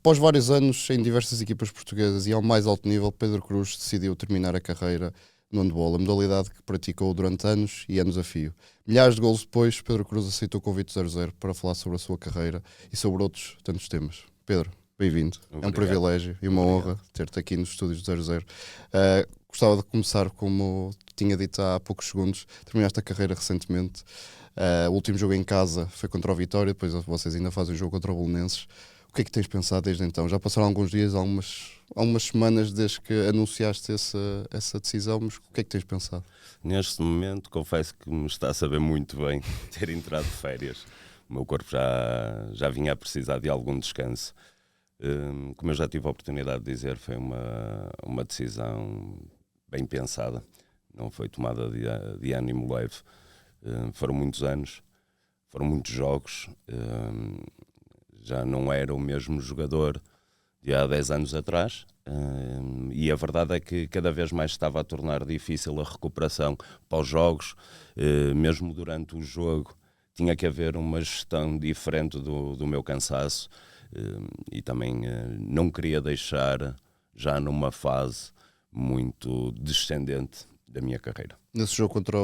Após vários anos em diversas equipas portuguesas e ao mais alto nível, Pedro Cruz decidiu terminar a carreira no handball, a modalidade que praticou durante anos e anos a fio. Milhares de golos depois, Pedro Cruz aceitou o convite 00 para falar sobre a sua carreira e sobre outros tantos temas. Pedro, bem-vindo. Obrigado. É um privilégio e uma honra ter-te aqui nos estúdios do 00. Gostava de começar, como tinha dito há poucos segundos, terminaste a carreira recentemente. O último jogo em casa foi contra o Vitória, depois vocês ainda fazem o jogo contra o Belenenses. O que é que tens pensado desde então? Já passaram alguns dias, algumas semanas desde que anunciaste essa decisão, mas o que é que tens pensado? Neste momento, confesso que me está a saber muito bem ter entrado de férias. O meu corpo já vinha a precisar de algum descanso. Como eu já tive a oportunidade de dizer, foi uma decisão bem pensada. Não foi tomada de ânimo leve. Foram muitos anos, foram muitos jogos. Já não era o mesmo jogador de há 10 anos atrás, e a verdade é que cada vez mais estava a tornar difícil a recuperação para os jogos. Mesmo durante o jogo tinha que haver uma gestão diferente do meu cansaço, e também não queria deixar já numa fase muito descendente da minha carreira. Nesse jogo contra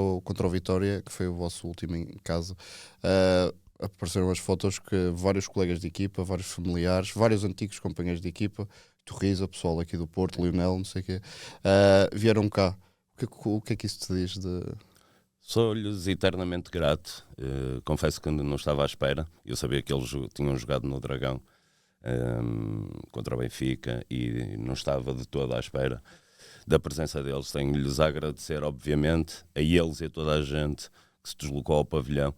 o Vitória, que foi o vosso último em casa, apareceram as fotos que vários colegas de equipa, vários familiares, vários antigos companheiros de equipa, Torriza, pessoal aqui do Porto, Lionel, não sei o quê, vieram cá. O que é que isso te diz? Sou-lhes eternamente grato. Confesso que não estava à espera. Eu sabia que eles tinham jogado no Dragão contra o Benfica e não estava de toda à espera da presença deles. Tenho-lhes a agradecer, obviamente, a eles e a toda a gente que se deslocou ao pavilhão.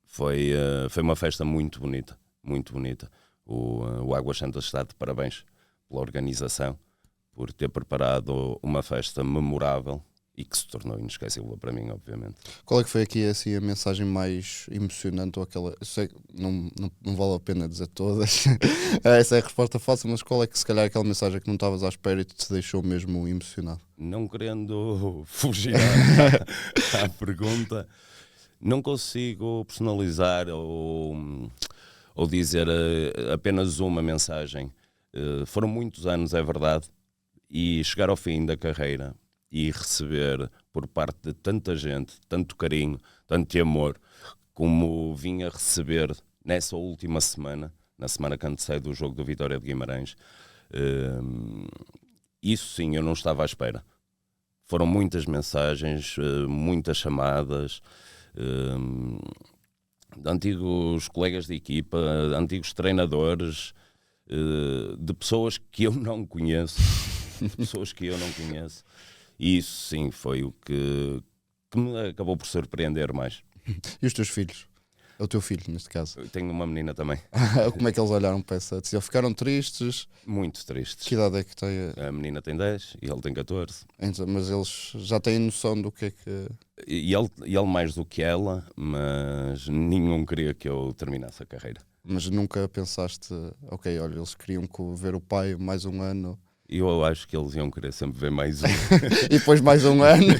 Foi uma festa muito bonita, muito bonita. O Águas Santas está de parabéns pela organização, por ter preparado uma festa memorável e que se tornou inesquecível para mim, obviamente. Qual é que foi aqui assim, a mensagem mais emocionante? Ou aquela, eu sei que não vale a pena dizer todas, essa é a resposta fácil, mas qual é que se calhar aquela mensagem que não estavas à espera e te deixou mesmo emocionado? Não querendo fugir à pergunta, não consigo personalizar ou dizer apenas uma mensagem. Foram muitos anos, é verdade, e chegar ao fim da carreira e receber por parte de tanta gente, tanto carinho, tanto amor, como vim a receber nessa última semana, na semana que antecede o jogo do Vitória de Guimarães, isso sim eu não estava à espera. Foram muitas mensagens, muitas chamadas, de antigos colegas de equipa, de antigos treinadores, de pessoas que eu não conheço, E isso sim foi o que me acabou por surpreender mais. E os teus filhos? É o teu filho, neste caso. Eu tenho uma menina também. Como é que eles olharam para essa decisão? Ficaram tristes? Muito tristes. Que idade é que tem? A menina tem 10 e ele tem 14. Mas eles já têm noção do que é que... E ele mais do que ela, mas nenhum queria que eu terminasse a carreira. Mas nunca pensaste, ok, olha, eles queriam ver o pai mais um ano... Eu acho que eles iam querer sempre ver mais um. E depois mais um ano.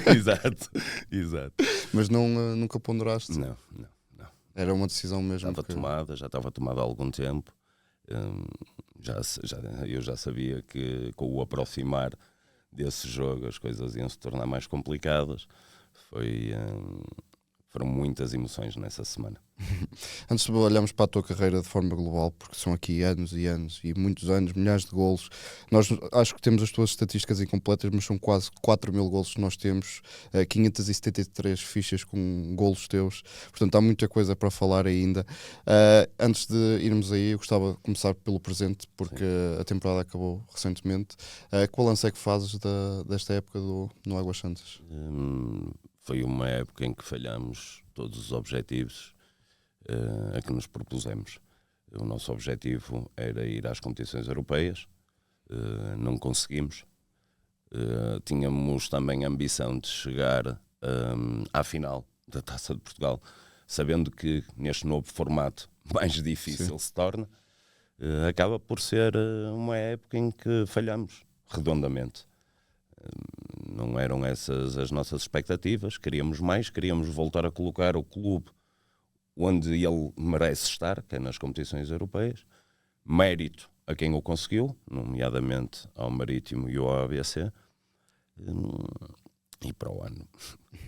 Exato. Mas nunca ponderaste? Não. Era uma decisão mesmo já estava tomada há algum tempo. Eu já sabia que com o aproximar desse jogo as coisas iam se tornar mais complicadas. Foram muitas emoções nessa semana. Antes de olharmos para a tua carreira de forma global, porque são aqui anos e anos e muitos anos, milhares de golos, nós acho que temos as tuas estatísticas incompletas, mas são quase 4.000 golos que nós temos, 573 fichas com golos teus, portanto há muita coisa para falar ainda. Antes de irmos aí, eu gostava de começar pelo presente, porque a temporada acabou recentemente. Que balanço é que fazes desta época no Águas Santas? Foi uma época em que falhamos todos os objetivos a que nos propusemos. O nosso objetivo era ir às competições europeias, não conseguimos. Tínhamos também a ambição de chegar à final da Taça de Portugal, sabendo que neste novo formato mais difícil se torna. Acaba por ser uma época em que falhamos redondamente. Não eram essas as nossas expectativas, queríamos mais, queríamos voltar a colocar o clube onde ele merece estar, que é nas competições europeias. Mérito a quem o conseguiu, nomeadamente ao Marítimo e ao ABC. E para o ano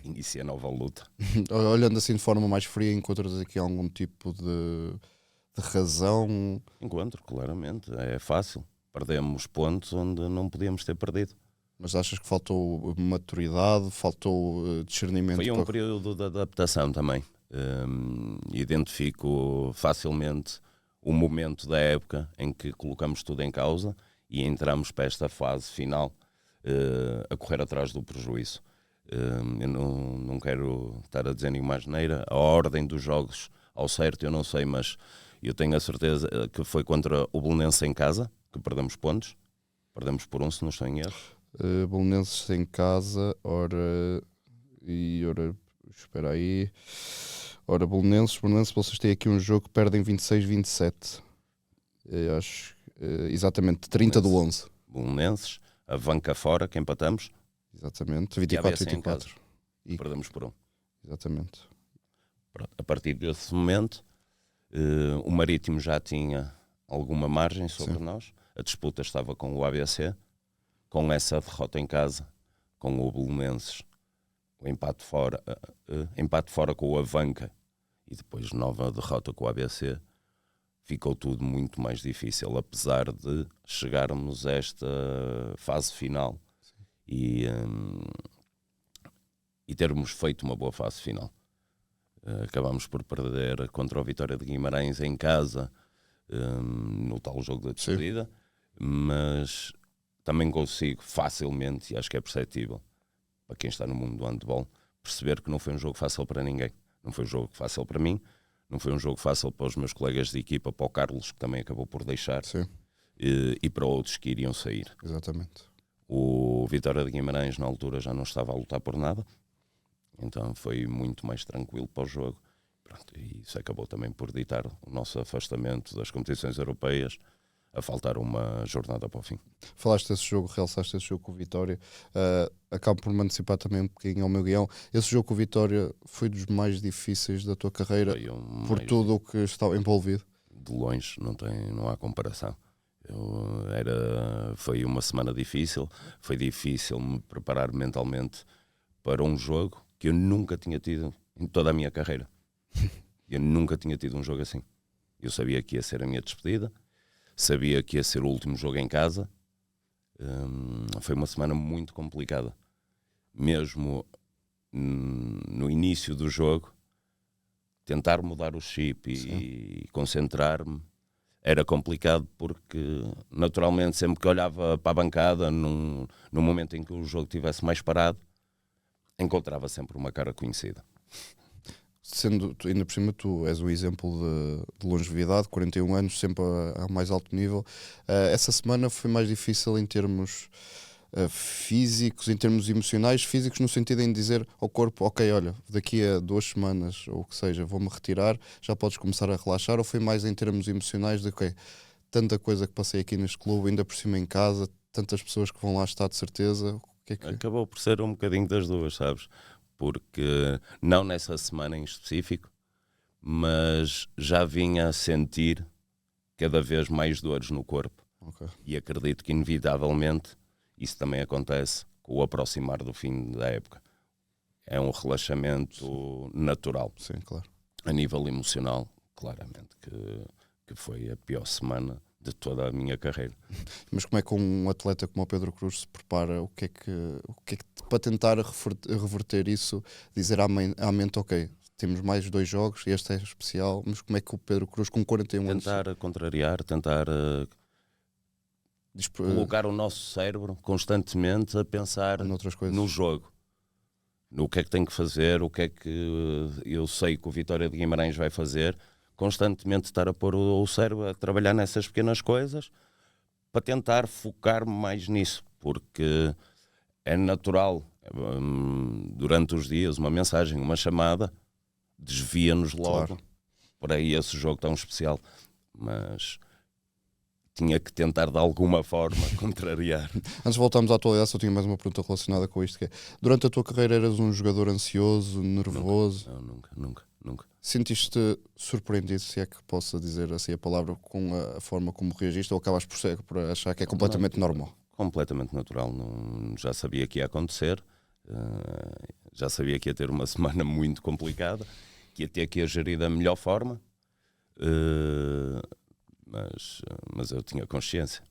inicia nova luta. Olhando assim de forma mais fria, encontras aqui algum tipo de razão? Encontro, claramente. É fácil. Perdemos pontos onde não podíamos ter perdido. Mas achas que faltou maturidade, faltou discernimento? Foi um período de adaptação também. Identifico facilmente o momento da época em que colocamos tudo em causa e entramos para esta fase final a correr atrás do prejuízo. Eu não quero estar a dizer nenhuma asneira. A ordem dos jogos ao certo eu não sei, mas eu tenho a certeza que foi contra o Belenenses em casa que perdemos pontos. Perdemos por 1, se não estou em erro. Belenenses em casa, espera aí. Ora, Belenenses, vocês têm aqui um jogo que perdem 26-27. Acho, exatamente, 30 do 11. Belenenses, a banca fora, que empatamos. Exatamente, 24-24. E perdemos por 1. Exatamente. A partir desse momento, o Marítimo já tinha alguma margem sobre nós. A disputa estava com o ABC. Com essa derrota em casa, com o Belenenses, o empate fora com o Avanca e depois nova derrota com o ABC, ficou tudo muito mais difícil, apesar de chegarmos a esta fase final e termos feito uma boa fase final. Acabamos por perder contra o Vitória de Guimarães em casa, no tal jogo da despedida, mas também consigo facilmente, e acho que é perceptível para quem está no mundo do handball, perceber que não foi um jogo fácil para ninguém. Não foi um jogo fácil para mim, não foi um jogo fácil para os meus colegas de equipa, para o Carlos, que também acabou por deixar, e para outros que iriam sair. Exatamente. O Vitória de Guimarães, na altura, já não estava a lutar por nada, então foi muito mais tranquilo para o jogo. Pronto, e isso acabou também por ditar o nosso afastamento das competições europeias, a faltar uma jornada para o fim. Falaste desse jogo, realçaste esse jogo com o Vitória. Acabo por me antecipar também um bocadinho ao meu guião. Esse jogo com o Vitória foi dos mais difíceis da tua carreira por tudo o que estava envolvido? De longe, não há comparação. Foi uma semana difícil. Foi difícil me preparar mentalmente para um jogo que eu nunca tinha tido em toda a minha carreira. Eu nunca tinha tido um jogo assim. Eu sabia que ia ser a minha despedida. Sabia que ia ser o último jogo em casa. Foi uma semana muito complicada. Mesmo no início do jogo, tentar mudar o chip e concentrar-me era complicado porque, naturalmente, sempre que olhava para a bancada, no momento em que o jogo estivesse mais parado, encontrava sempre uma cara conhecida. Sendo, ainda por cima, tu és um exemplo de longevidade, 41 anos, sempre ao mais alto nível. Essa semana foi mais difícil em termos físicos, em termos emocionais, físicos no sentido em dizer ao corpo, ok, olha, daqui a 2 semanas, ou o que seja, vou-me retirar, já podes começar a relaxar, ou foi mais em termos emocionais de, ok, tanta coisa que passei aqui neste clube, ainda por cima em casa, tantas pessoas que vão lá estar de certeza, o que é que... Acabou por ser um bocadinho das duas, sabes? Porque, não nessa semana em específico, mas já vinha a sentir cada vez mais dores no corpo. Okay. E acredito que, inevitavelmente, isso também acontece com o aproximar do fim da época. É um relaxamento natural. Sim, claro. A nível emocional, claramente, que foi a pior semana de toda a minha carreira. Mas como é que um atleta como o Pedro Cruz se prepara? O que é que para tentar reverter isso, dizer à mente, ok, temos mais 2 jogos, este é especial, mas como é que o Pedro Cruz com 41 anos... Tentar contrariar, tentar colocar o nosso cérebro constantemente a pensar no jogo. No que é que tem que fazer, o que é que eu sei que o Vitória de Guimarães vai fazer, constantemente estar a pôr o cérebro a trabalhar nessas pequenas coisas para tentar focar mais nisso, porque é natural, durante os dias, uma mensagem, uma chamada, desvia-nos logo para esse jogo tão especial. Mas tinha que tentar de alguma forma contrariar. Antes de voltarmos à atualidade, só tinha mais uma pergunta relacionada com isto, que é, durante a tua carreira eras um jogador ansioso, nervoso? Nunca. Sentiste surpreendido, se é que posso dizer assim a palavra, com a forma como reagiste, ou acabas por achar que é completamente normal? Completamente natural. Já sabia que ia acontecer, já sabia que ia ter uma semana muito complicada, que ia ter que a gerir da melhor forma, mas eu tinha consciência,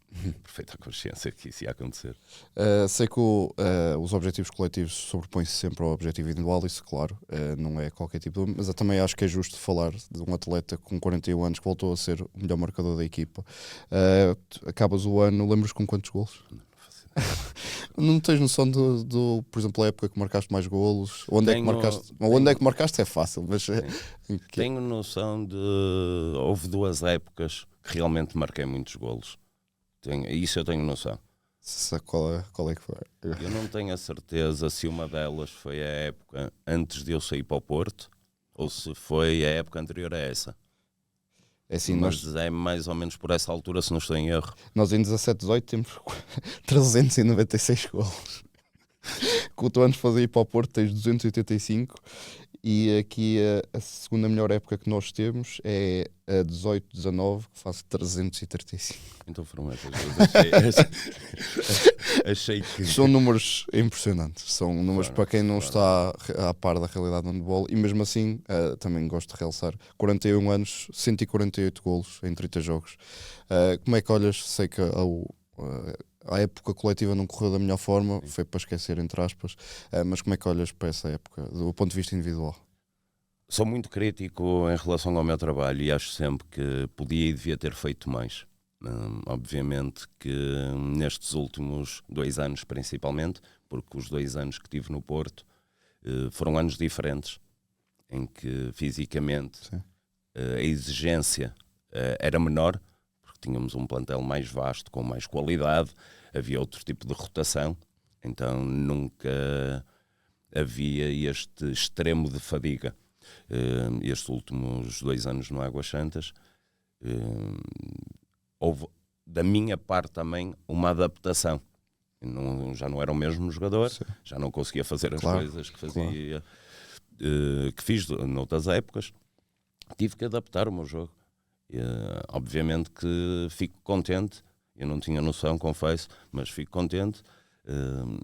perfeita consciência que isso ia acontecer. Sei que os objetivos coletivos sobrepõem-se sempre ao objetivo individual, isso claro, não é qualquer tipo de... Mas eu também acho que é justo falar de um atleta com 41 anos que voltou a ser o melhor marcador da equipa. Acabas o ano, lembras com quantos golos? Não tens noção por exemplo, a época que marcaste mais golos? Onde é que marcaste é fácil, mas... Tenho noção houve 2 épocas que realmente marquei muitos golos. Isso eu tenho noção. Qual é que foi? Eu não tenho a certeza se uma delas foi a época antes de eu sair para o Porto ou se foi a época anterior a essa. É assim, mas é mais ou menos por essa altura, se não estou em erro. Nós em 17-18 temos 396 golos. Com o tu antes de fazer ir para o Porto tens 285. E aqui a segunda melhor época que nós temos é a 18-19, que faz 335. Então foram essas duas. Achei que... São números impressionantes. São números para quem não está à par da realidade do handball. E mesmo assim, também gosto de realçar, 41 anos, 148 golos em 30 jogos. Como é que olhas? Sei que a época coletiva não correu da melhor forma, foi para esquecer, entre aspas, mas como é que olhas para essa época, do ponto de vista individual? Sou muito crítico em relação ao meu trabalho e acho sempre que podia e devia ter feito mais. Obviamente que nestes últimos 2 anos, principalmente, porque os 2 anos que tive no Porto foram anos diferentes, em que fisicamente a exigência era menor, tínhamos um plantel mais vasto, com mais qualidade, havia outro tipo de rotação, então nunca havia este extremo de fadiga. Estes últimos 2 anos no Águas Santas, houve da minha parte também uma adaptação. Já não era o mesmo jogador, já não conseguia fazer as coisas que fazia, que fiz noutras épocas. Tive que adaptar o meu jogo. Obviamente que fico contente, eu não tinha noção, confesso, mas fico contente.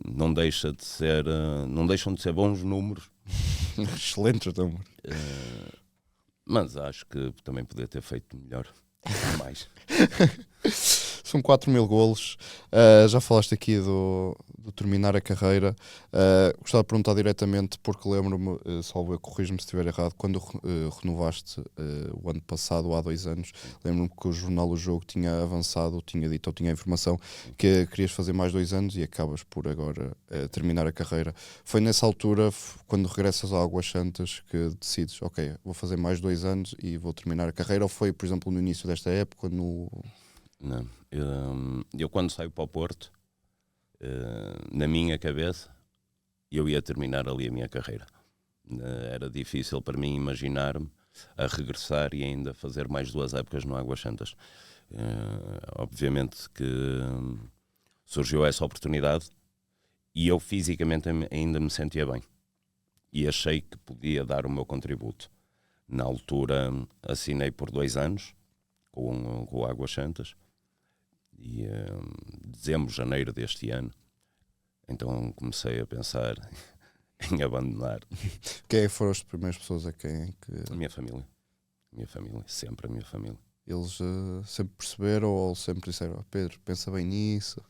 Não deixam de ser bons números. Excelentes números. Mas acho que também podia ter feito melhor. Mais. São 4.000 golos. Já falaste aqui do terminar a carreira. Gostava de perguntar diretamente, porque lembro-me, salvo eu, corrijo-me se estiver errado, quando renovaste o ano passado, ou há 2 anos, lembro-me que o jornal O Jogo tinha avançado, tinha dito ou tinha a informação que querias fazer mais 2 anos e acabas por agora terminar a carreira. Foi nessa altura, quando regressas a Águas Santas, que decides, ok, vou fazer mais 2 anos e vou terminar a carreira, ou foi, por exemplo, no início desta época, Não. Eu quando saio para o Porto, na minha cabeça, eu ia terminar ali a minha carreira. Era difícil para mim imaginar-me a regressar e ainda fazer mais 2 épocas no Águas Santas. Obviamente que surgiu essa oportunidade e eu fisicamente ainda me sentia bem. E achei que podia dar o meu contributo. Na altura assinei por 2 anos com o Águas Santas. E dezembro, janeiro deste ano, então comecei a pensar em abandonar. Quem foram as primeiras pessoas a quem que... A minha família, sempre a minha família. Eles sempre perceberam ou sempre disseram, Pedro, pensa bem nisso,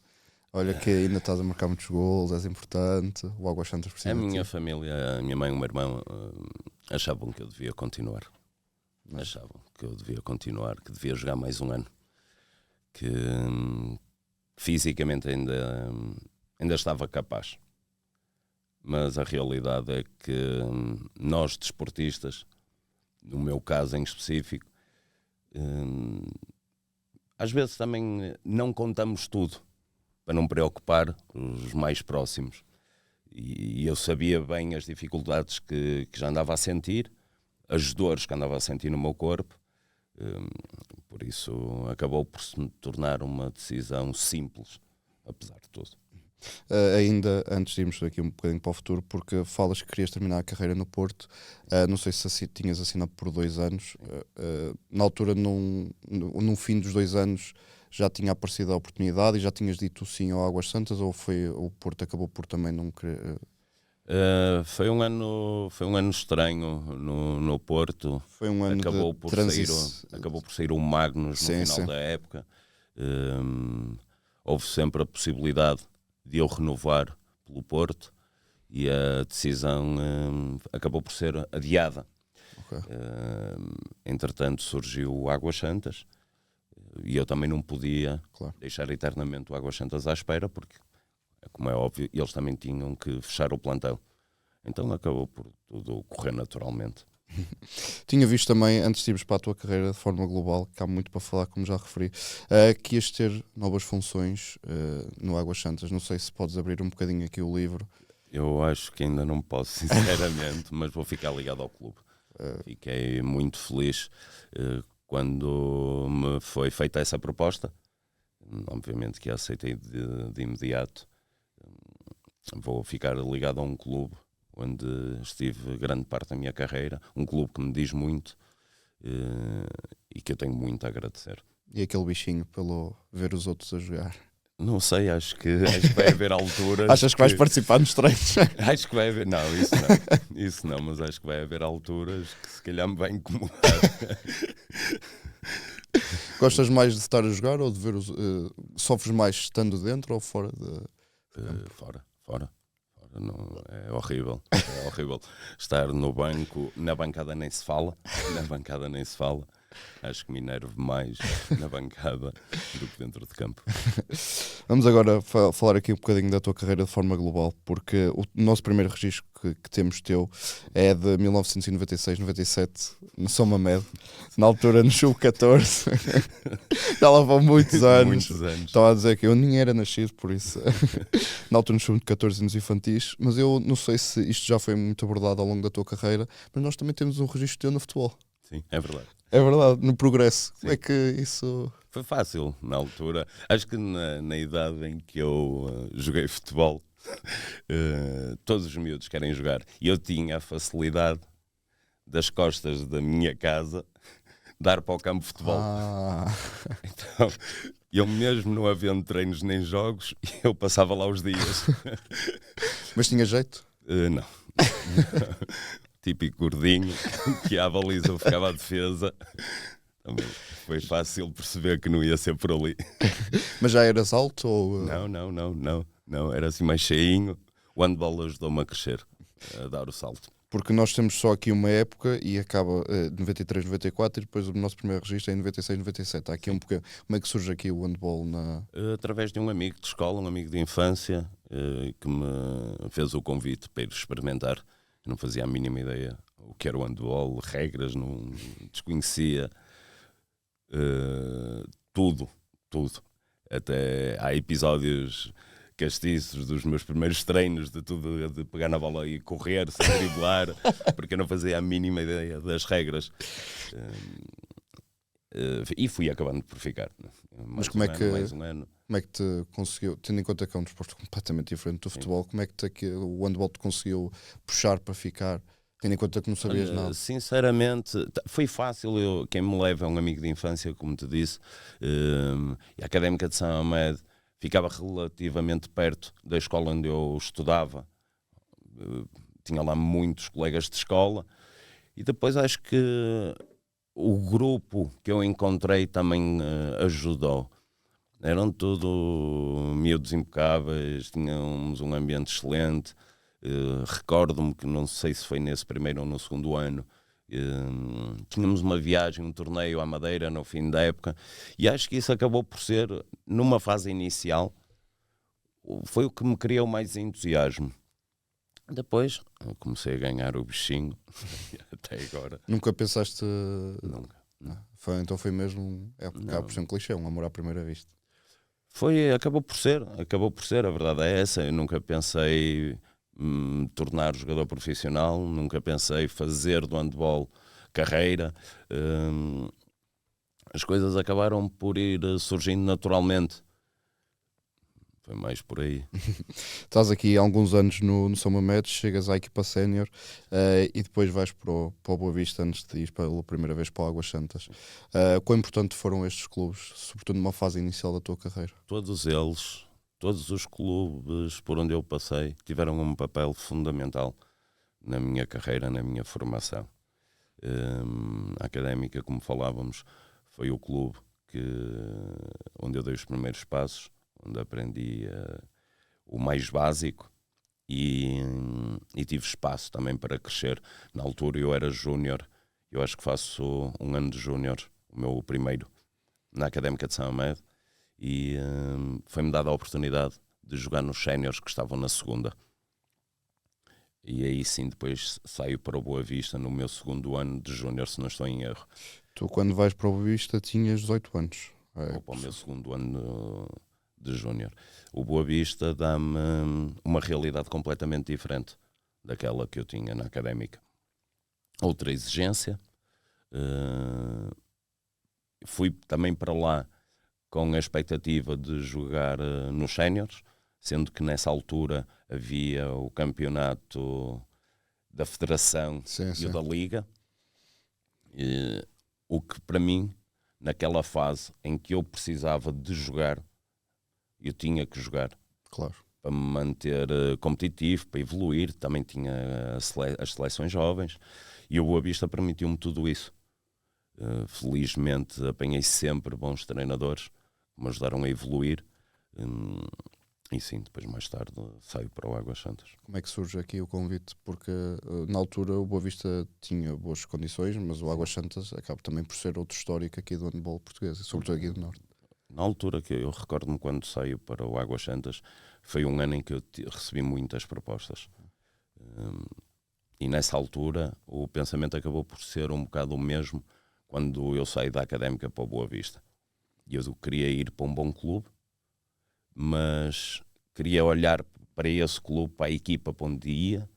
olha que ainda estás a marcar muitos golos, és importante, o Águas Santas precisa A de minha ti. família, a minha mãe e o meu irmão achavam que eu devia continuar. Que devia jogar mais 1 ano. Que fisicamente ainda estava capaz. Mas a realidade é que nós, desportistas, no meu caso em específico, às vezes também não contamos tudo para não preocupar os mais próximos. E eu sabia bem as dificuldades que já andava a sentir, as dores que andava a sentir no meu corpo, Por isso acabou por se tornar uma decisão simples, apesar de tudo. Ainda antes de irmos aqui um bocadinho para o futuro, porque falas que querias terminar a carreira no Porto, não sei se assim, tinhas assinado por 2 anos, na altura, num fim dos 2 anos, já tinha aparecido a oportunidade e já tinhas dito sim ao Águas Santas, ou foi o Porto acabou por também não querer? Foi um ano estranho no Porto. Foi um ano acabou de por transição. acabou por sair o Magnus no final da época. Houve sempre a possibilidade de eu renovar pelo Porto e a decisão acabou por ser adiada. Okay. Entretanto surgiu o Águas Santas e eu também não podia deixar eternamente o Águas Santas à espera, porque, como é óbvio, eles também tinham que fechar o plantel. Então acabou por tudo correr naturalmente. Tinha visto também, antes de irmos para a tua carreira de forma global, que há muito para falar, como já referi, que ias ter novas funções no Águas Santas. Não sei se podes abrir um bocadinho aqui o livro. Eu acho que ainda não posso, sinceramente, mas vou ficar ligado ao clube. Fiquei muito feliz quando me foi feita essa proposta. Obviamente que a aceitei de imediato. Vou ficar ligado a um clube onde estive grande parte da minha carreira, um clube que me diz muito e que eu tenho muito a agradecer. E aquele bichinho pelo ver os outros a jogar? Não sei, acho que vai haver alturas. Achas que vais participar nos treinos? Acho que vai haver, não, isso não, mas acho que vai haver alturas que se calhar me vai incomodar. Gostas mais de estar a jogar ou de ver sofres mais estando dentro ou fora de Fora. Não, é horrível. Estar no banco, na bancada nem se fala. Acho que me enervo mais na bancada do que dentro de campo. Vamos agora falar aqui um bocadinho da tua carreira de forma global, porque o nosso primeiro registro que temos teu é de 1996-97, no São Mamed, na altura no Sub-14. Já lá vão muitos anos. Estava a dizer que eu nem era nascido, por isso. Na altura no Sub-14 nos infantis, mas eu não sei se isto já foi muito abordado ao longo da tua carreira, mas nós também temos um registro teu no futebol. Sim, é verdade. É verdade, no progresso. Sim. Como é que isso... Foi fácil, na altura. Acho que na idade em que eu joguei futebol, todos os miúdos querem jogar. E eu tinha a facilidade das costas da minha casa dar para o campo de futebol. Então, eu mesmo não havendo treinos nem jogos, eu passava lá os dias. Mas tinha jeito? Não. Típico gordinho, que à baliza eu ficava à defesa. Também foi fácil perceber que não ia ser por ali. Mas já eras alto? Ou... Não, era assim mais cheinho. O handball ajudou-me a crescer, a dar o salto. Porque nós temos só aqui uma época e acaba 93, 94 e depois o nosso primeiro registro é em 96, 97. Há aqui um bocadinho. Como é que surge aqui o handball na... Através de um amigo de escola, um amigo de infância, que me fez o convite para ir experimentar. Eu não fazia a mínima ideia o que era o handball, regras, não desconhecia tudo. Até há episódios castiços dos meus primeiros treinos, de pegar na bola e correr sem driblar, porque eu não fazia a mínima ideia das regras. E fui acabando por ficar. Mas como é que te conseguiu, tendo em conta que é um desporto completamente diferente do futebol, como é que o handball te conseguiu puxar para ficar, tendo em conta que não sabias nada? Sinceramente, foi fácil. Quem me leva é um amigo de infância, como te disse, e a Académica de São Mamed ficava relativamente perto da escola onde eu estudava. Tinha lá muitos colegas de escola e depois acho que o grupo que eu encontrei também ajudou. Eram tudo miúdos impecáveis, tínhamos um ambiente excelente. Recordo-me que não sei se foi nesse primeiro ou no segundo ano, tínhamos uma viagem, um torneio à Madeira no fim da época, e acho que isso acabou por ser, numa fase inicial, foi o que me criou mais entusiasmo. Depois comecei a ganhar o bichinho até agora. Nunca pensaste? Nunca. Então foi mesmo, acaba por ser um clichê, um amor à primeira vista. Acabou por ser, a verdade é essa. Eu nunca pensei me tornar jogador profissional, nunca pensei fazer do handball carreira. as coisas acabaram por ir surgindo naturalmente. Foi mais por aí. Estás aqui há alguns anos no São Mamede, chegas à equipa sénior e depois vais para o Boa Vista antes de ir pela primeira vez para o Águas Santas. Quão importante foram estes clubes, sobretudo numa fase inicial da tua carreira? Todos eles, todos os clubes por onde eu passei, tiveram um papel fundamental na minha carreira, na minha formação. A Académica, como falávamos, foi o clube onde eu dei os primeiros passos, onde aprendi o mais básico e tive espaço também para crescer. Na altura eu era júnior, eu acho que faço um ano de júnior, o meu primeiro, na Académica de São Mamede, e foi-me dada a oportunidade de jogar nos séniores que estavam na segunda. E aí sim, depois saio para o Boa Vista no meu segundo ano de júnior, se não estou em erro. Tu, quando vais para o Boa Vista, tinhas 18 anos. Ou para o meu segundo ano de júnior. O Boa Vista dá-me uma realidade completamente diferente daquela que eu tinha na Académica. Outra exigência. Fui também para lá com a expectativa de jogar nos séniores, sendo que nessa altura havia o campeonato da Federação e o da Liga. O que para mim, naquela fase em que eu precisava de jogar, eu tinha que jogar. Claro. Para me manter competitivo, para evoluir. Também tinha as seleções jovens e o Boa Vista permitiu-me tudo isso. Felizmente apanhei sempre bons treinadores que me ajudaram a evoluir. E sim, depois mais tarde saio para o Águas Santas. Como é que surge aqui o convite? Porque na altura o Boa Vista tinha boas condições, mas o Águas Santas acaba também por ser outro histórico aqui do handball português, sobretudo aqui do Norte. Na altura que eu recordo-me quando saio para o Águas Santas, foi um ano em que eu recebi muitas propostas. E nessa altura o pensamento acabou por ser um bocado o mesmo quando eu saí da Académica para o Boa Vista. E eu queria ir para um bom clube, mas queria olhar para esse clube, para a equipa para onde ia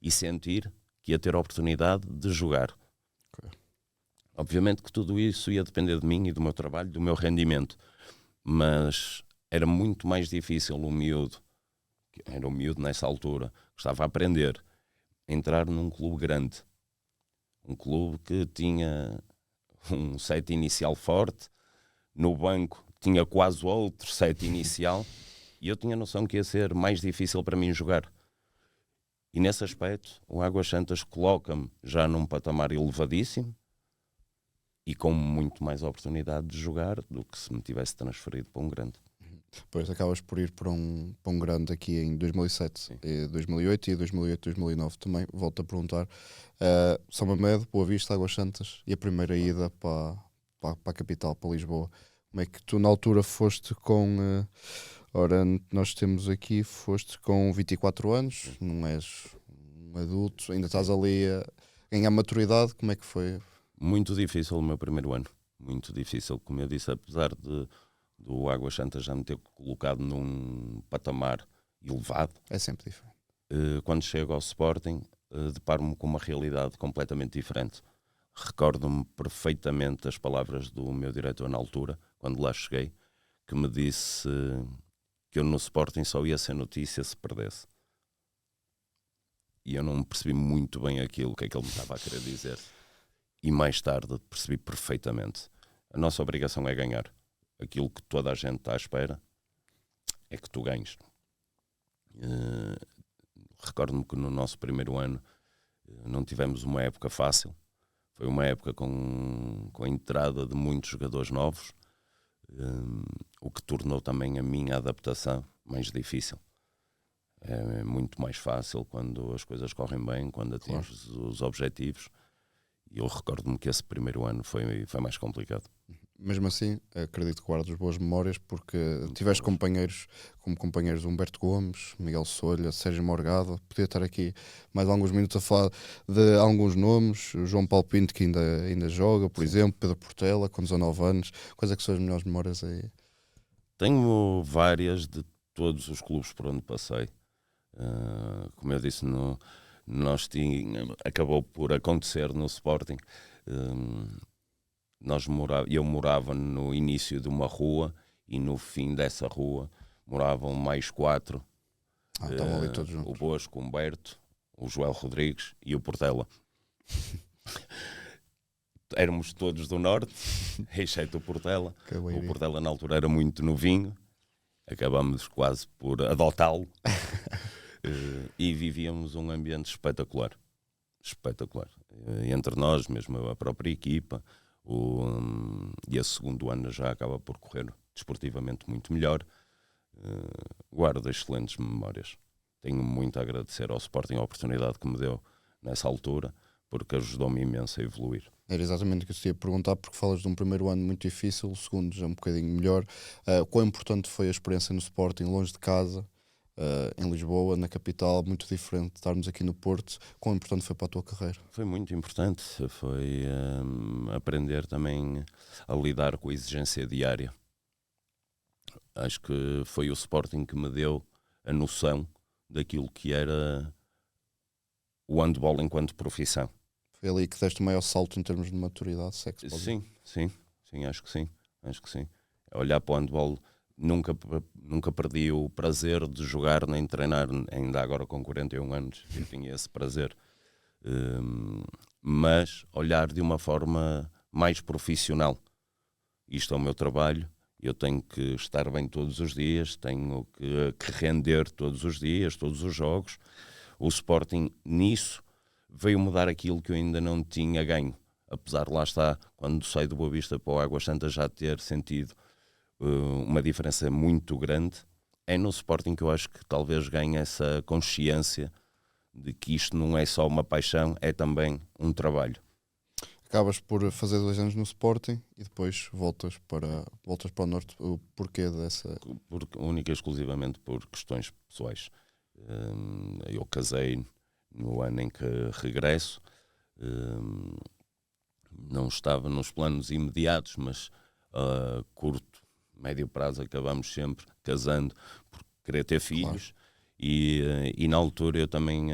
e sentir que ia ter a oportunidade de jogar. Okay. Obviamente que tudo isso ia depender de mim e do meu trabalho, do meu rendimento, mas era muito mais difícil era um miúdo nessa altura, que estava a aprender, entrar num clube grande, um clube que tinha um set inicial forte, no banco tinha quase outro set inicial, e eu tinha noção que ia ser mais difícil para mim jogar. E nesse aspecto, o Águas Santas coloca-me já num patamar elevadíssimo e com muito mais oportunidade de jogar do que se me tivesse transferido para um grande. Depois acabas por ir para um grande aqui em 2007, 2008 e 2008-2009 também. Volto a perguntar, São Mamede, Boa Vista, Águas Santas e a primeira ida para a capital, para Lisboa. Como é que tu na altura foste com... ora, nós temos aqui, foste com 24 anos, não és um adulto, ainda estás ali a ganhar maturidade, como é que foi? Muito difícil o meu primeiro ano, muito difícil, como eu disse, apesar do Águas Santas já me ter colocado num patamar elevado. É sempre diferente. Quando chego ao Sporting, deparo-me com uma realidade completamente diferente. Recordo-me perfeitamente as palavras do meu diretor na altura, quando lá cheguei, que me disse que eu no Sporting só ia ser notícia se perdesse. E eu não percebi muito bem aquilo que é que ele me estava a querer dizer. E mais tarde percebi perfeitamente. A nossa obrigação é ganhar. Aquilo que toda a gente está à espera é que tu ganhes. Recordo-me que no nosso primeiro ano não tivemos uma época fácil. Foi uma época com a entrada de muitos jogadores novos, o que tornou também a minha adaptação mais difícil. É muito mais fácil quando as coisas correm bem, quando atinges os objetivos. E eu recordo-me que esse primeiro ano foi mais complicado. Mesmo assim, acredito que guardas boas memórias, porque tiveste companheiros, como companheiros Humberto Gomes, Miguel Solha, Sérgio Morgado. Podia estar aqui mais alguns minutos a falar de alguns nomes. O João Paulo Pinto, que ainda joga, por exemplo, Pedro Portela, com 19 anos. Quais é que são as melhores memórias aí? Tenho várias de todos os clubes por onde passei. Como eu disse, acabou por acontecer no Sporting. Eu morava no início de uma rua e no fim dessa rua moravam mais 4. Estavam ali todos O juntos. Bosco, o Humberto, o Joel Rodrigues e o Portela. Éramos todos do norte, exceto o Portela. O Portela na altura era muito novinho, acabamos quase por adotá-lo. E vivíamos um ambiente espetacular. Espetacular. Entre nós, mesmo a própria equipa. E esse segundo ano já acaba por correr desportivamente muito melhor. Guardo excelentes memórias. Tenho muito a agradecer ao Sporting a oportunidade que me deu nessa altura, porque ajudou-me imenso a evoluir. Era exatamente o que eu te ia perguntar, porque falas de um primeiro ano muito difícil, o segundo já um bocadinho melhor. Quão importante foi a experiência no Sporting, longe de casa, em Lisboa, na capital, muito diferente de estarmos aqui no Porto? Quão importante foi para a tua carreira? Foi muito importante, foi aprender também a lidar com a exigência diária. Acho que foi o Sporting que me deu a noção daquilo que era o handball enquanto profissão. Foi ali que deste o maior salto em termos de maturidade, se é que se pode dizer. Sim, acho que sim. Olhar para o handball, nunca perdi o prazer de jogar nem treinar, ainda agora com 41 anos, eu tinha esse prazer. Mas olhar de uma forma mais profissional. Isto é o meu trabalho, eu tenho que estar bem todos os dias, tenho que render todos os dias, todos os jogos. O Sporting, nisso, veio mudar aquilo que eu ainda não tinha ganho. Apesar de lá está, quando saí do Boa Vista para o Águas Santas já ter sentido uma diferença muito grande, é no Sporting que eu acho que talvez ganhe essa consciência de que isto não é só uma paixão, é também um trabalho. Acabas por fazer 2 anos no Sporting e depois voltas para o Norte. O porquê dessa? Única e exclusivamente por questões pessoais. Eu casei no ano em que regresso. Não estava nos planos imediatos, mas a curto, médio prazo acabamos sempre casando por querer ter filhos. Claro. E na altura eu também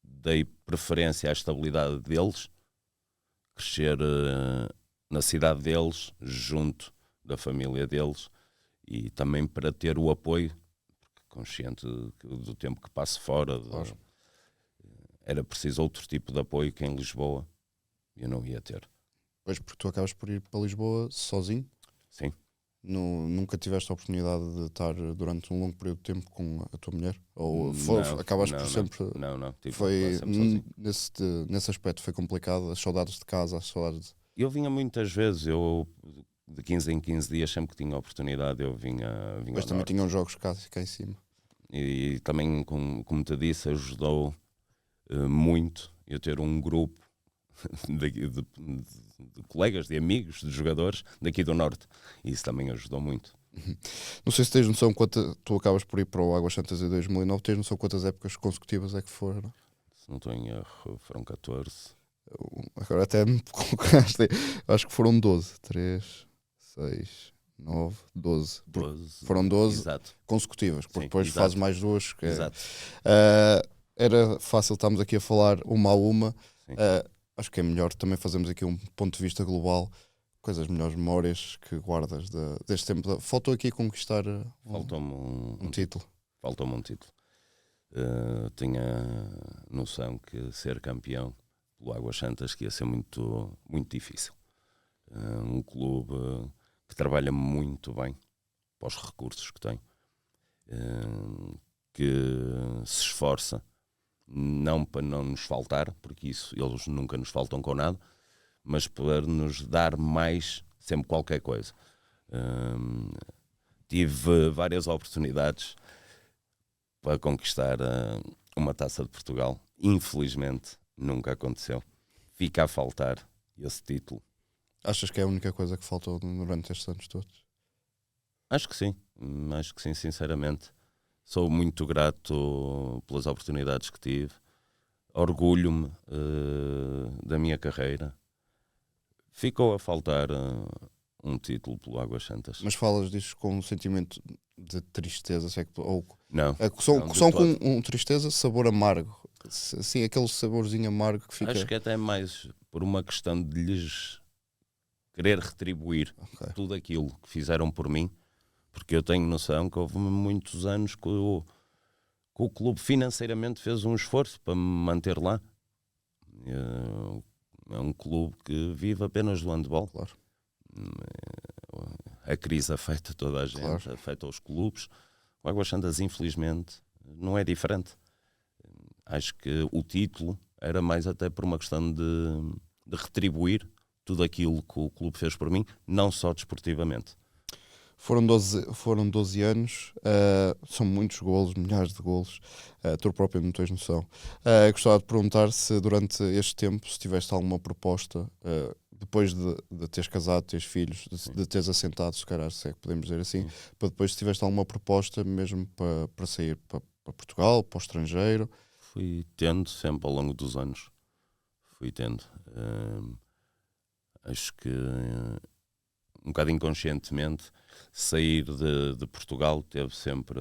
dei preferência à estabilidade deles, crescer na cidade deles, junto da família deles, e também para ter o apoio, consciente do tempo que passo fora. Claro. Era preciso outro tipo de apoio que em Lisboa eu não ia ter. Pois, porque tu acabas por ir para Lisboa sozinho? Sim. Nunca tiveste a oportunidade de estar durante um longo período de tempo com a tua mulher? Ou acabaste por sempre... Não. Foi nesse aspecto foi complicado, as saudades de casa, as saudades... Eu vinha muitas vezes, de 15 em 15 dias, sempre que tinha oportunidade, eu vinha Mas também tinham jogos cá em cima. E também, como te disse, ajudou muito eu ter um grupo de colegas, de amigos, de jogadores daqui do Norte. E isso também ajudou muito. Não sei se tens noção tu acabas por ir para o Águas Santas em 2009, tens noção quantas épocas consecutivas é que foram? Se não estou em erro, foram 14. Agora até me colocaste, acho que foram 12. 3, 6, 9, 12. 12. Foram 12 exato. Consecutivas, porque Sim, depois exato. fazes mais 2. Exato. Era fácil, estamos aqui a falar uma a uma. Acho que é melhor também fazermos aqui um ponto de vista global. Quais as melhores memórias que guardas deste tempo? Faltou aqui conquistar um título. Faltou-me um título. Tinha noção que ser campeão pelo Águas Santas que ia ser muito, muito difícil. Um clube que trabalha muito bem para os recursos que tem, que se esforça não para não nos faltar, porque isso eles nunca nos faltam com nada, mas para nos dar mais sempre qualquer coisa. Tive várias oportunidades para conquistar uma Taça de Portugal. Infelizmente nunca aconteceu. Fica a faltar esse título. Achas que é a única coisa que faltou durante estes anos todos? Acho que sim, sinceramente. Sou muito grato pelas oportunidades que tive. Orgulho-me da minha carreira. Ficou a faltar um título pelo Águas Santas. Mas falas disso com um sentimento de tristeza? Não. Só com um tristeza, sabor amargo. Sim, aquele saborzinho amargo que fica... Acho que até mais por uma questão de lhes querer retribuir tudo aquilo que fizeram por mim, porque eu tenho noção que houve muitos anos que o clube financeiramente fez um esforço para me manter lá. É um clube que vive apenas do handball. Claro. A crise afeta toda a gente, claro. Afeta os clubes. O Águas Santas, infelizmente, não é diferente. Acho que o título era mais até por uma questão de retribuir tudo aquilo que o clube fez por mim, não só desportivamente. Foram 12 anos, são muitos golos, milhares de golos, tu próprio não tens noção. Gostava de perguntar se durante este tempo, se tiveste alguma proposta, depois de teres casado, teres filhos, de teres assentado, se calhar, se é que podemos dizer assim, para depois se tiveste alguma proposta mesmo para sair para Portugal, para o estrangeiro. Fui tendo sempre ao longo dos anos, acho que um bocado inconscientemente sair de Portugal teve sempre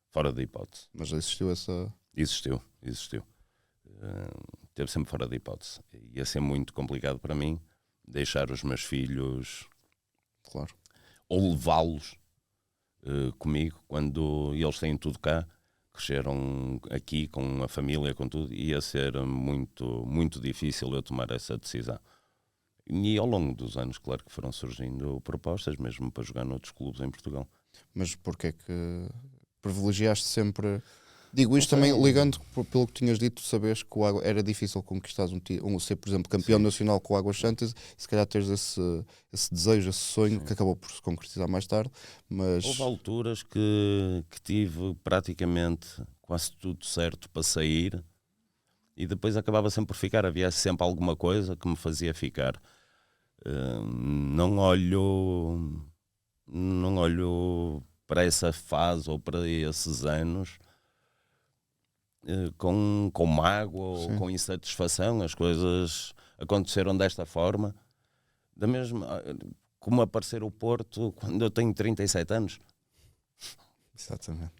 fora da hipótese. Mas existiu essa... Existiu. Teve sempre fora da hipótese. Ia ser muito complicado para mim deixar os meus filhos, claro, ou levá-los comigo quando eles têm tudo cá, cresceram aqui com a família, com tudo. Ia ser muito, muito difícil eu tomar essa decisão. E ao longo dos anos, claro que foram surgindo propostas, mesmo para jogar noutros clubes em Portugal. Mas porquê é que privilegiaste sempre... Digo isto também ligando pelo que tinhas dito, sabes que era difícil conquistar ser, por exemplo, campeão nacional com o Águas Santas, e se calhar teres esse desejo, esse sonho, que acabou por se concretizar mais tarde. Mas... Houve alturas que tive praticamente quase tudo certo para sair, e depois acabava sempre por ficar. Havia sempre alguma coisa que me fazia ficar. Não olho para essa fase ou para esses anos com mágoa ou com insatisfação. As coisas aconteceram desta forma, da mesma como aparecer o Porto quando eu tenho 37 anos. Exatamente.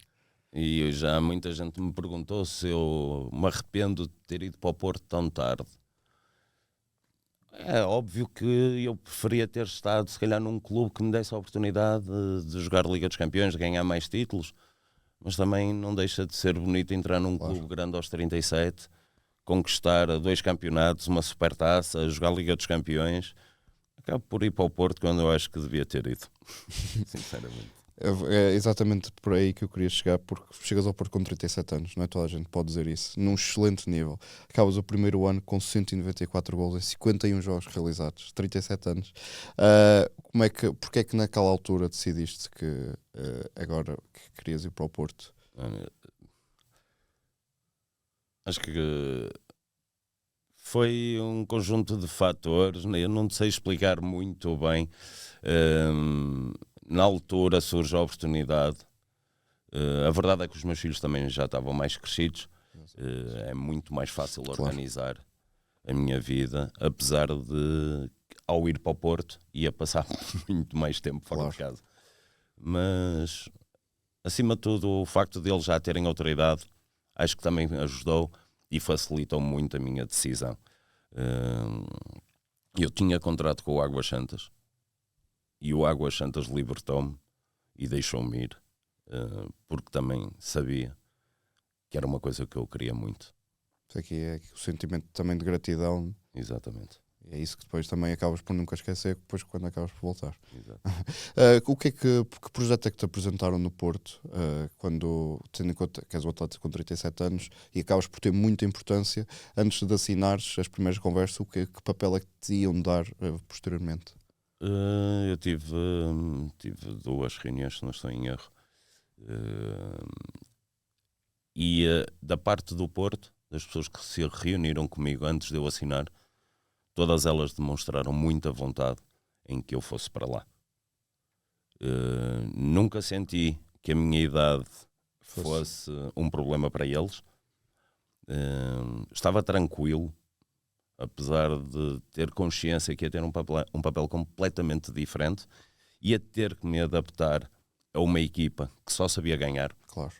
E já muita gente me perguntou se eu me arrependo de ter ido para o Porto tão tarde. É óbvio que eu preferia ter estado, se calhar, num clube que me desse a oportunidade de jogar Liga dos Campeões, de ganhar mais títulos, mas também não deixa de ser bonito entrar num clube grande aos 37, conquistar 2 campeonatos, uma supertaça, jogar Liga dos Campeões. Acabo por ir para o Porto quando eu acho que devia ter ido, sinceramente. É exatamente por aí que eu queria chegar, porque chegas ao Porto com 37 anos, não é? Toda a gente pode dizer isso, num excelente nível. Acabas o primeiro ano com 194 gols em 51 jogos realizados, 37 anos. Porque é que naquela altura decidiste que agora que querias ir para o Porto? Acho que foi um conjunto de fatores, eu não sei explicar muito bem. Na altura surge a oportunidade. A verdade é que os meus filhos também já estavam mais crescidos. É muito mais fácil organizar a minha vida, apesar de, ao ir para o Porto, ia passar muito mais tempo fora de casa. Mas, acima de tudo, o facto de eles já terem autoridade, acho que também ajudou e facilitou muito a minha decisão. Eu tinha contrato com o Águas Santas, e o Águas Santas libertou-me e deixou-me ir, porque também sabia que era uma coisa que eu queria muito. Isso aqui é o sentimento também de gratidão. Exatamente. É isso que depois também acabas por nunca esquecer, depois quando acabas por voltar. Que projeto é que te apresentaram no Porto, tendo em conta que és um atleta com 37 anos e acabas por ter muita importância, antes de assinares as primeiras conversas, que papel é que te iam dar posteriormente? Eu tive 2 reuniões, se não estou em erro, e da parte do Porto, das pessoas que se reuniram comigo antes de eu assinar, todas elas demonstraram muita vontade em que eu fosse para lá. Nunca senti que a minha idade fosse um problema para eles. Estava tranquilo, apesar de ter consciência que ia ter um papel completamente diferente, ia ter que me adaptar a uma equipa que só sabia ganhar. Claro.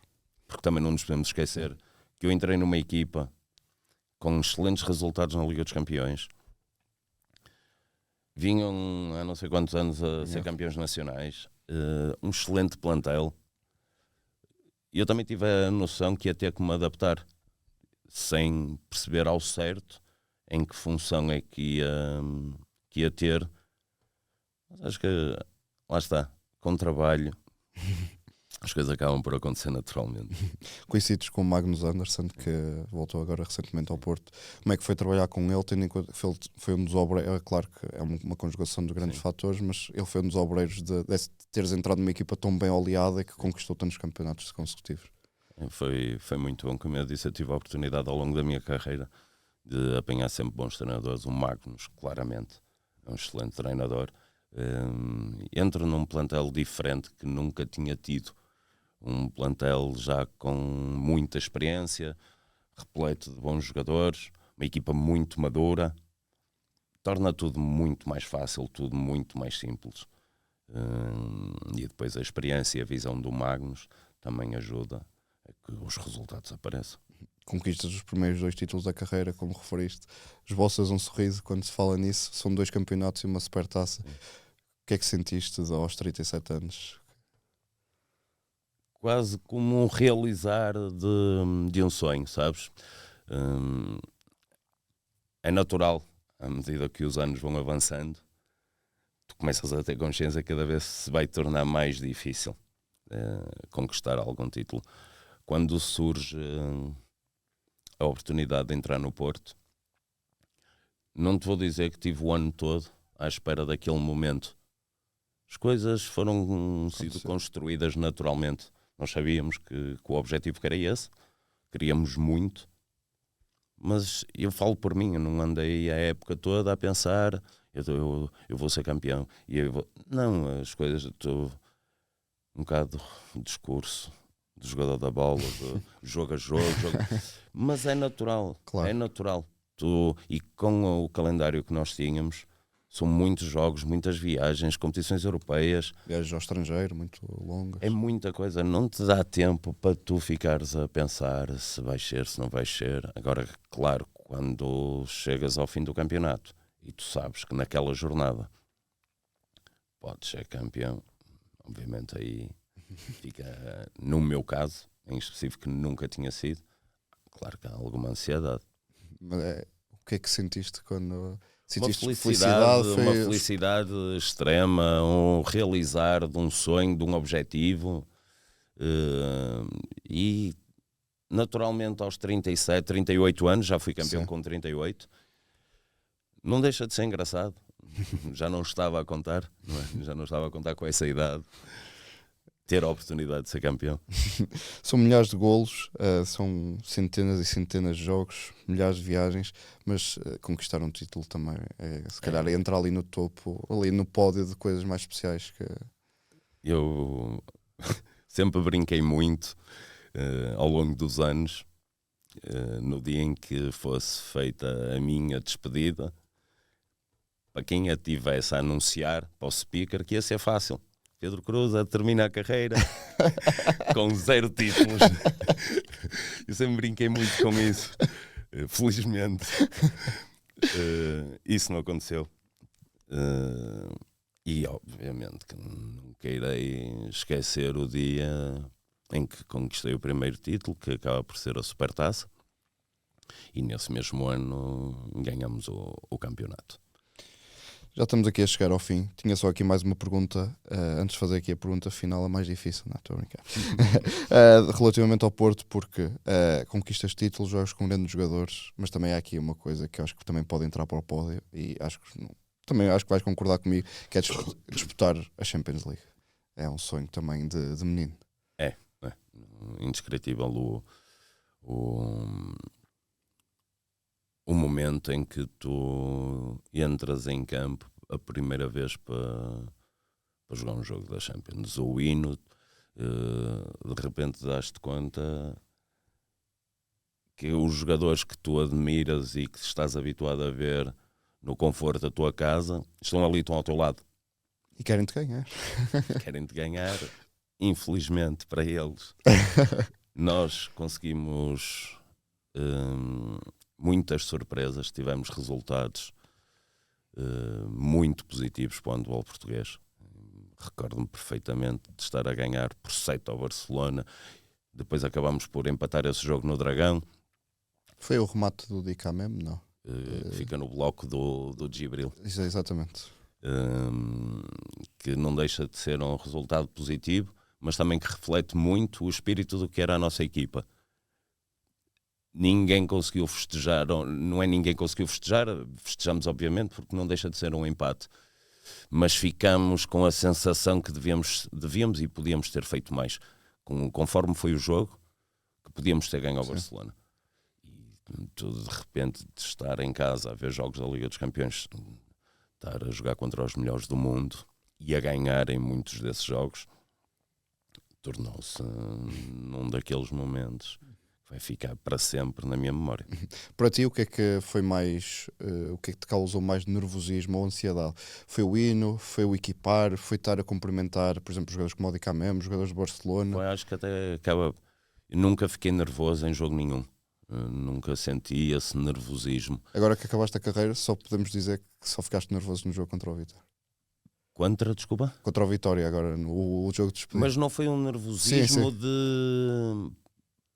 Porque também não nos podemos esquecer que eu entrei numa equipa com excelentes resultados na Liga dos Campeões, vinham há não sei quantos anos a ser campeões nacionais, um excelente plantel. E eu também tive a noção que ia ter que me adaptar, sem perceber ao certo em que função é que ia ter. Mas acho que, lá está, com trabalho, as coisas acabam por acontecer naturalmente. Conhecidos com o Magnus Andersson, que voltou agora recentemente ao Porto. Como é que foi trabalhar com ele, tendo em conta que ele foi um dos obreiros? É claro que é uma conjugação de grandes fatores, mas ele foi um dos obreiros de teres entrado numa equipa tão bem oleada que conquistou tantos campeonatos consecutivos. Foi muito bom, como eu disse, eu tive a oportunidade ao longo da minha carreira de apanhar sempre bons treinadores. O Magnus, claramente, é um excelente treinador. Entro num plantel diferente que nunca tinha tido. Um plantel já com muita experiência, repleto de bons jogadores, uma equipa muito madura. Torna tudo muito mais fácil, tudo muito mais simples. E depois a experiência e a visão do Magnus também ajuda a que os resultados apareçam. Conquistas os primeiros 2 títulos da carreira, como referiste. Esboças um sorriso quando se fala nisso. São 2 campeonatos e uma supertaça. O que é que sentiste aos 37 anos? Quase como um realizar de um sonho, sabes? É natural, à medida que os anos vão avançando, tu começas a ter consciência que cada vez se vai tornar mais difícil conquistar algum título. Quando surge a oportunidade de entrar no Porto, não te vou dizer que tive o ano todo à espera daquele momento. As coisas foram sido construídas naturalmente. Nós sabíamos que o objetivo era esse, queríamos muito, mas eu falo por mim, eu não andei a época toda a pensar eu vou ser campeão. Não, as coisas, estou um bocado de discurso do jogador da bola, de jogo a jogo. Mas é natural, claro. É natural. E com o calendário que nós tínhamos, são muitos jogos, muitas viagens, competições europeias. Viagens ao estrangeiro, muito longas. É muita coisa, não te dá tempo para tu ficares a pensar se vai ser, se não vai ser. Agora, claro, quando chegas ao fim do campeonato e tu sabes que naquela jornada podes ser campeão, obviamente aí fica, no meu caso, em específico, que nunca tinha sido, claro que há alguma ansiedade. Mas o que é que sentiste quando... Uma felicidade extrema, um realizar de um sonho, de um objetivo. E naturalmente aos 37, 38 anos, já fui campeão com 38, não deixa de ser engraçado. Já não estava a contar, não é? Já não estava a contar com essa idade. Ter a oportunidade de ser campeão. São milhares de golos, são centenas e centenas de jogos, milhares de viagens, mas conquistar um título também se calhar entrar ali no topo, ali no pódio de coisas mais especiais. Eu sempre brinquei muito ao longo dos anos, no dia em que fosse feita a minha despedida, para quem a tivesse a anunciar para o speaker, que ia ser fácil. Pedro Cruz termina a carreira com 0 títulos. Eu sempre brinquei muito com isso. Felizmente isso não aconteceu. E obviamente que nunca irei esquecer o dia em que conquistei o primeiro título, que acaba por ser a Supertaça, e nesse mesmo ano ganhamos o campeonato. Já estamos aqui a chegar ao fim. Tinha só aqui mais uma pergunta, antes de fazer aqui a pergunta final, a mais difícil, não estou a brincar. Relativamente ao Porto, porque conquistas títulos, jogos com grandes jogadores, mas também há aqui uma coisa que eu acho que também pode entrar para o pódio, e também acho que vais concordar comigo, que é disputar a Champions League. É um sonho também de menino. É indescritível o momento em que tu entras em campo a primeira vez para jogar um jogo da Champions. O hino, de repente das-te conta que os jogadores que tu admiras e que estás habituado a ver no conforto da tua casa estão ali, estão ao teu lado. E querem-te ganhar. Querem-te ganhar, infelizmente para eles. Nós conseguimos... muitas surpresas, tivemos resultados muito positivos para o handball português. Recordo-me perfeitamente de estar a ganhar por 7 ao Barcelona. Depois acabámos por empatar esse jogo no Dragão. Foi o remate do Dicá mesmo, não? Fica no bloco do Gibril. Isso, exatamente. Que não deixa de ser um resultado positivo, mas também que reflete muito o espírito do que era a nossa equipa. Ninguém conseguiu festejar, não é ninguém conseguiu festejar, festejamos obviamente porque não deixa de ser um empate, mas ficamos com a sensação que devíamos e podíamos ter feito mais, conforme foi o jogo, que podíamos ter ganho ao Barcelona. E tudo de repente de estar em casa a ver jogos da Liga dos Campeões, estar a jogar contra os melhores do mundo e a ganhar em muitos desses jogos, tornou-se num daqueles momentos que vai ficar para sempre na minha memória. Para ti, o que é que foi mais, o que é que te causou mais nervosismo ou ansiedade? Foi o hino, foi o equipar, foi estar a cumprimentar, por exemplo, jogadores como o Dicamem, jogadores de Barcelona? Eu acho que até acaba... Eu nunca fiquei nervoso em jogo nenhum. Nunca senti esse nervosismo. Agora que acabaste a carreira, só podemos dizer que só ficaste nervoso no jogo contra o Vitória. Desculpa? Contra o Vitória, agora, no jogo de despedida. Mas não foi um nervosismo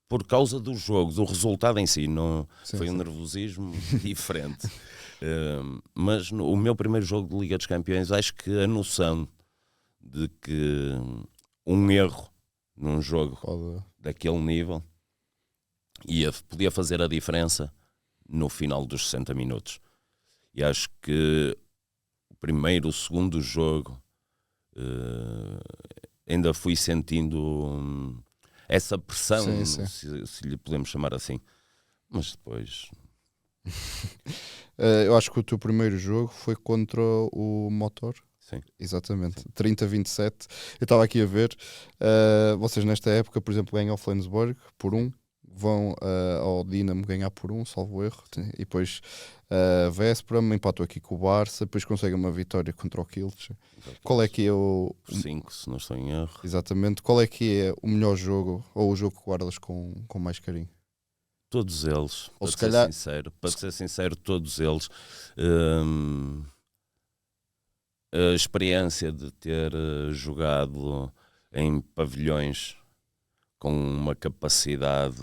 por causa do jogo, do resultado em si. Não foi um nervosismo diferente. Mas o meu primeiro jogo de Liga dos Campeões, acho que a noção de que um erro num jogo daquele nível podia fazer a diferença no final dos 60 minutos. E acho que o primeiro, o segundo jogo, ainda fui sentindo essa pressão, se lhe podemos chamar assim. Mas depois... eu acho que o teu primeiro jogo foi contra o Motor. Sim. Exatamente, 30-27. Eu estava aqui a ver, vocês nesta época, por exemplo, ganham ao Flensburg por 1, vão ao Dinamo ganhar por 1, salvo erro, e depois Veszprém empatou aqui com o Barça, depois conseguem uma vitória contra o Kielce. Qual é que é o... Por 5, se não estou em erro. Exatamente, qual é que é o melhor jogo, ou o jogo que guardas com mais carinho? Todos eles, ou se calhar... para ser sincero, todos eles. A experiência de ter jogado em pavilhões com uma capacidade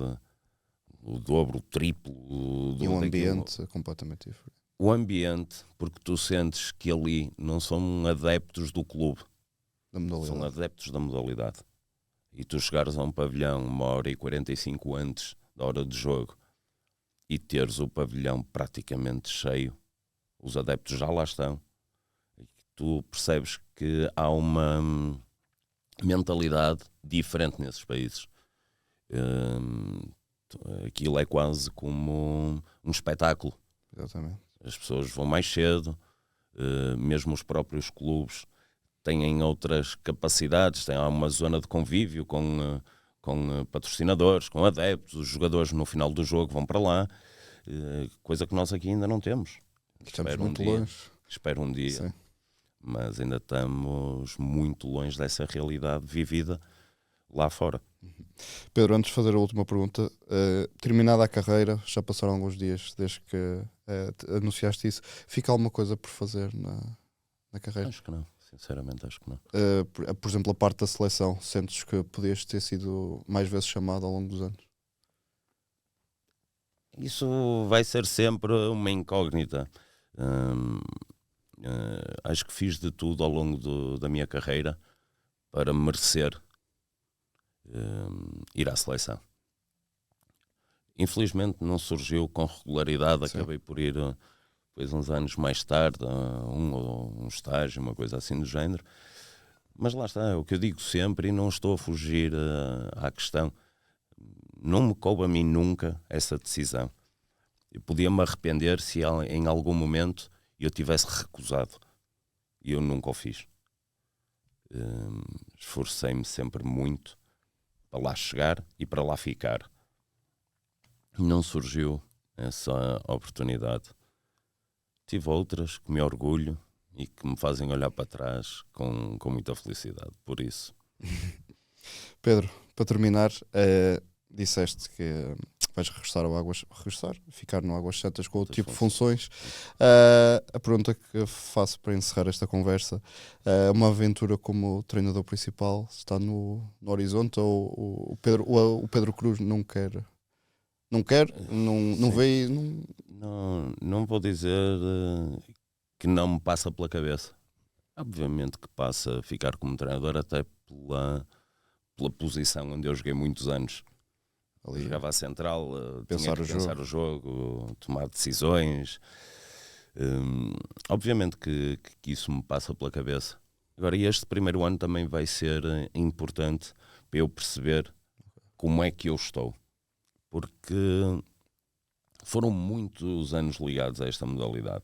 o dobro, o triplo. E um ambiente completamente diferente. O ambiente, porque tu sentes que ali não são adeptos do clube, são adeptos da modalidade. E tu chegares a um pavilhão 1h45 antes da hora de jogo e teres o pavilhão praticamente cheio, os adeptos já lá estão, e tu percebes que há uma mentalidade diferente nesses países. Aquilo é quase como um espetáculo. Exatamente. As pessoas vão mais cedo, mesmo os próprios clubes têm outras capacidades, têm uma zona de convívio com patrocinadores, com adeptos, os jogadores no final do jogo vão para lá, coisa que nós aqui ainda não temos. Estamos muito longe. Espero um dia. Sim. Mas ainda estamos muito longe dessa realidade vivida lá fora. Pedro, antes de fazer a última pergunta, terminada a carreira, já passaram alguns dias desde que anunciaste isso, fica alguma coisa por fazer na carreira? Acho que não, sinceramente acho que não. Por exemplo, a parte da seleção, sentes que podias ter sido mais vezes chamado ao longo dos anos? Isso vai ser sempre uma incógnita. Acho que fiz de tudo ao longo da minha carreira para merecer ir à seleção. Infelizmente não surgiu com regularidade. Sim. Acabei por ir depois uns anos mais tarde um estágio, uma coisa assim do género, mas lá está, é o que eu digo sempre e não estou a fugir à questão. Não me coube a mim nunca essa decisão. Eu podia-me arrepender se em algum momento eu tivesse recusado, e eu nunca o fiz. Esforcei-me sempre muito para lá chegar e para lá ficar. Não surgiu essa oportunidade. Tive outras que me orgulho e que me fazem olhar para trás com muita felicidade. Por isso. Pedro, para terminar, disseste que vais ficar no Águas Santas com outro Outras tipo de funções. A pergunta que faço para encerrar esta conversa, uma aventura como treinador principal está no horizonte, ou o Pedro Cruz não quer, não Sim. vê, Não vou dizer que não me passa pela cabeça. Obviamente que passa a ficar como treinador, até pela posição onde eu joguei muitos anos. ali, Jogava à central, pensar tinha que o pensar jogo. o jogo, tomar decisões. Obviamente que isso me passa pela cabeça. Agora, este primeiro ano também vai ser importante para eu perceber como é que eu estou. Porque foram muitos anos ligados a esta modalidade.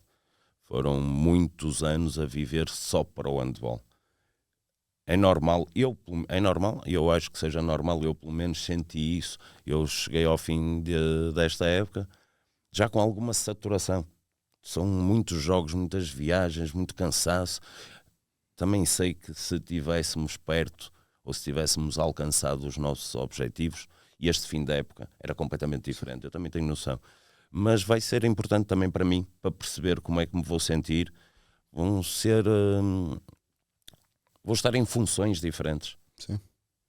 Foram muitos anos a viver só para o handball. É normal, eu acho que seja normal, eu pelo menos senti isso. Eu cheguei ao fim desta época já com alguma saturação. São muitos jogos, muitas viagens, muito cansaço. Também sei que se estivéssemos perto ou se tivéssemos alcançado os nossos objetivos, e este fim da época era completamente diferente, eu também tenho noção. Mas vai ser importante também para mim, para perceber como é que me vou sentir. Vão ser... vou estar em funções diferentes. Sim.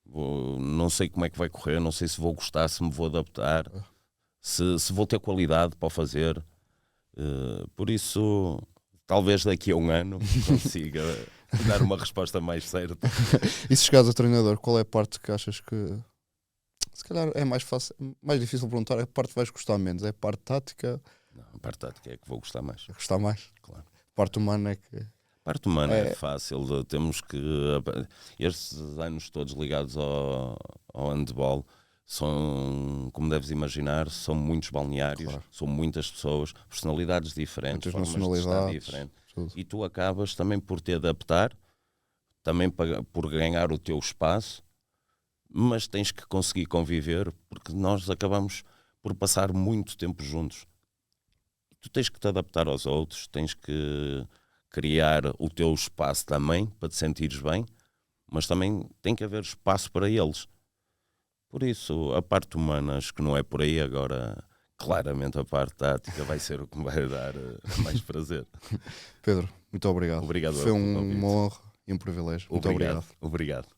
Não sei como é que vai correr, não sei se vou gostar, se me vou adaptar, se vou ter qualidade para o fazer. Por isso, talvez daqui a um ano consiga dar uma resposta mais certa. E se chegares a treinador, qual é a parte que achas que se calhar é mais fácil, mais difícil perguntar, é a parte que vais gostar menos? É a parte tática, Não, a parte tática é que vou gostar mais. é gostar mais? Claro. A parte humana é que... A parte humana é fácil, temos que... Estes anos todos ligados ao handball são, como deves imaginar, são muitos balneários, Claro. são muitas pessoas, personalidades diferentes, Muitas formas de estar nacionalidades, diferentes. tudo. E tu acabas também por te adaptar, também por ganhar o teu espaço, mas tens que conseguir conviver, porque nós acabamos por passar muito tempo juntos. Tu tens que te adaptar aos outros, tens que criar o teu espaço também para te sentires bem, mas também tem que haver espaço para eles. Por isso, a parte humana acho que não é por aí. Agora, claramente a parte tática vai ser o que me vai dar mais prazer. Pedro, muito obrigado. Obrigado Foi pelo convite. uma honra e um privilégio. Muito obrigado. Obrigado.